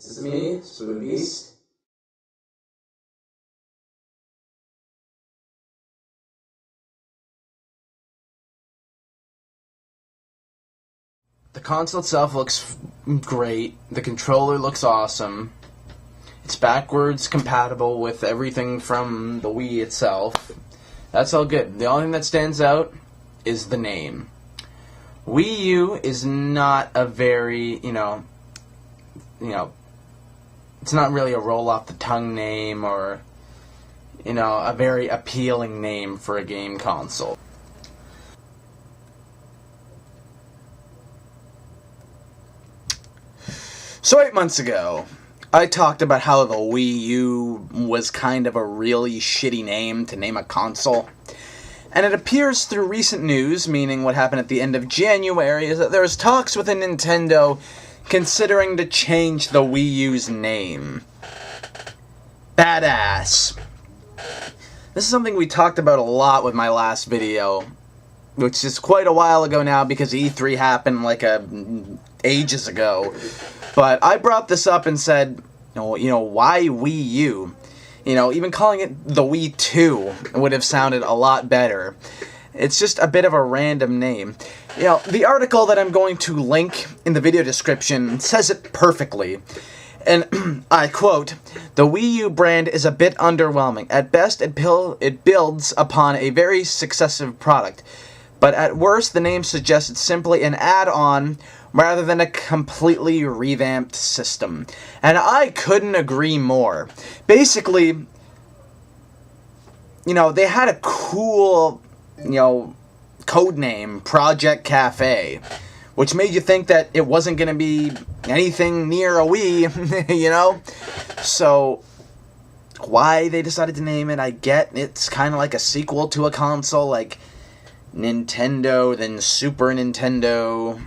This is me, Spoon Beast. The console itself looks great. The controller looks awesome. It's backwards compatible with everything from the Wii itself. That's all good. The only thing that stands out is the name. Wii U is not a very, it's not really a roll-off-the-tongue name or, a very appealing name for a game console. So 8 months ago, I talked about how the Wii U was kind of a really shitty name to name a console. And it appears through recent news, meaning what happened at the end of January, is that there's talks within Nintendo considering to change the Wii U's name. Badass. This is something we talked about a lot with my last video, which is quite a while ago now because E3 happened ages ago. But I brought this up and said, why Wii U? Even calling it the Wii 2 would have sounded a lot better. It's just a bit of a random name. The article that I'm going to link in the video description says it perfectly. And I quote, "The Wii U brand is a bit underwhelming. At best, it builds upon a very successive product. But at worst, the name suggests it's simply an add-on rather than a completely revamped system." And I couldn't agree more. Basically, they had a cool, code name, Project Cafe, which made you think that it wasn't going to be anything near a Wii, So, why they decided to name it, I get. It's kind of like a sequel to a console, like Nintendo, then Super Nintendo,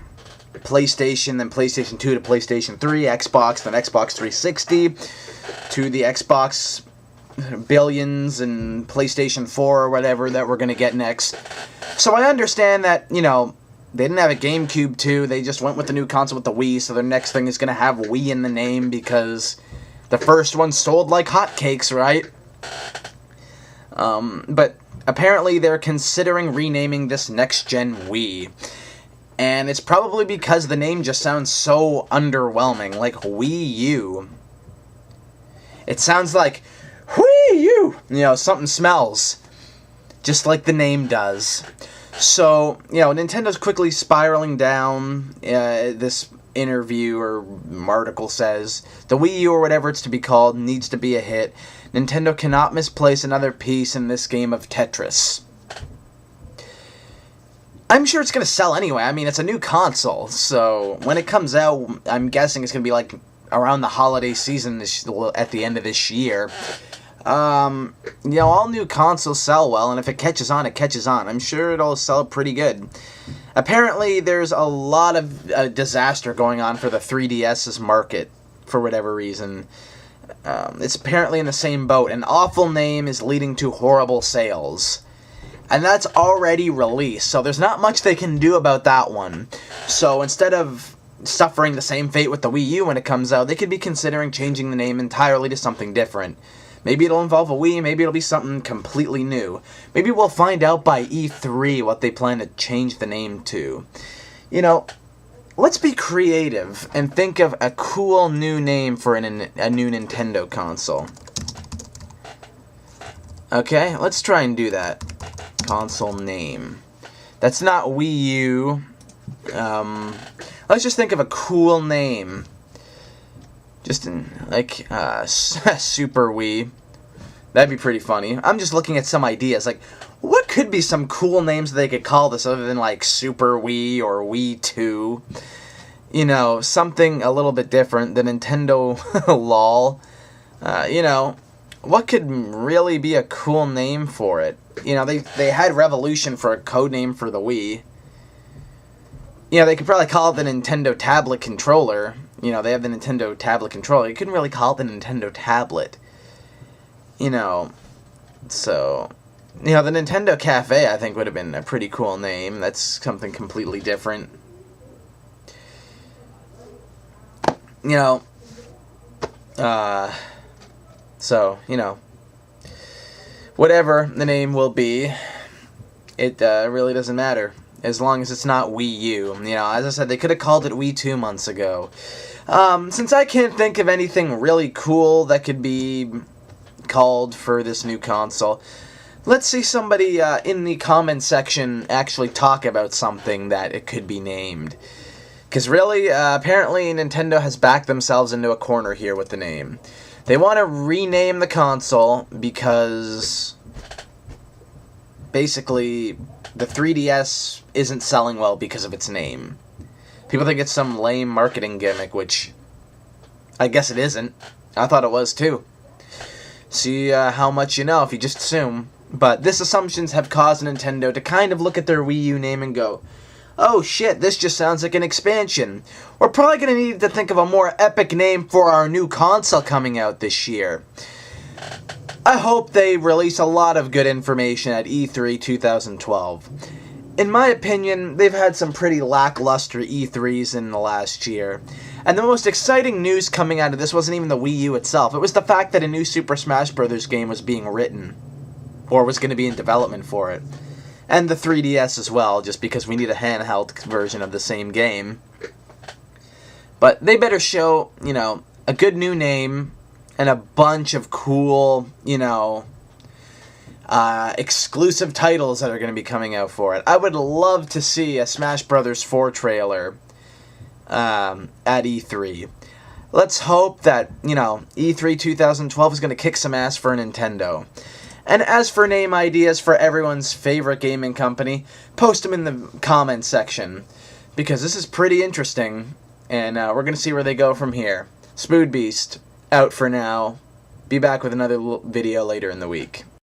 PlayStation, then PlayStation 2 to PlayStation 3, Xbox, then Xbox 360, to the Xbox Billions and PlayStation 4 or whatever that we're going to get next. So I understand that, they didn't have a GameCube 2, they just went with the new console with the Wii, so their next thing is going to have Wii in the name because the first one sold like hotcakes, right? But apparently they're considering renaming this next-gen Wii. And it's probably because the name just sounds so underwhelming, like Wii U. It sounds like, Wii U! Something smells. Just like the name does. So, Nintendo's quickly spiraling down. This interview or article says, the Wii U, or whatever it's to be called, needs to be a hit. Nintendo cannot misplace another piece in this game of Tetris. I'm sure it's going to sell anyway. I mean, it's a new console, so when it comes out, I'm guessing it's going to be around the holiday season at the end of this year. All new consoles sell well, and if it catches on, it catches on. I'm sure it'll sell pretty good. Apparently, there's a lot of disaster going on for the 3DS's market, for whatever reason. It's apparently in the same boat. An awful name is leading to horrible sales. And that's already released, so there's not much they can do about that one. So instead of suffering the same fate with the Wii U when it comes out, they could be considering changing the name entirely to something different. Maybe it'll involve a Wii, maybe it'll be something completely new. Maybe we'll find out by E3 what they plan to change the name to. Let's be creative and think of a cool new name for a new Nintendo console. Okay, let's try and do that. Console name. That's not Wii U. Let's just think of a cool name. Just Super Wii. That'd be pretty funny. I'm just looking at some ideas. What could be some cool names they could call this other than Super Wii or Wii 2? Something a little bit different. The Nintendo LOL. What could really be a cool name for it? They had Revolution for a code name for the Wii. They could probably call it the Nintendo Tablet Controller. They have the Nintendo Tablet Controller. You couldn't really call it the Nintendo Tablet. So, the Nintendo Cafe, I think, would have been a pretty cool name. That's something completely different. So, you know, whatever the name will be, it really doesn't matter. As long as it's not Wii U. You know, as I said, they could have called it Wii 2 months ago. Since I can't think of anything really cool that could be called for this new console, let's see somebody in the comment section actually talk about something that it could be named. Because really, apparently Nintendo has backed themselves into a corner here with the name. They want to rename the console because basically the 3DS isn't selling well because of its name. People think it's some lame marketing gimmick, which I guess it isn't. I thought it was too. See how much you know if you just assume. But this assumptions have caused Nintendo to kind of look at their Wii U name and go, oh shit, this just sounds like an expansion. We're probably going to need to think of a more epic name for our new console coming out this year. I hope they release a lot of good information at E3 2012. In my opinion, they've had some pretty lackluster E3s in the last year. And the most exciting news coming out of this wasn't even the Wii U itself. It was the fact that a new Super Smash Bros. Game was being written. Or was going to be in development for it. And the 3DS as well, just because we need a handheld version of the same game. But they better show, you know, a good new name and a bunch of cool, you know, exclusive titles that are going to be coming out for it. I would love to see a Smash Bros. 4 trailer at E3. Let's hope that, you know, E3 2012 is going to kick some ass for Nintendo. And as for name ideas for everyone's favorite gaming company, post them in the comments section. Because this is pretty interesting, and we're going to see where they go from here. Spood Beast, out for now. Be back with another video later in the week.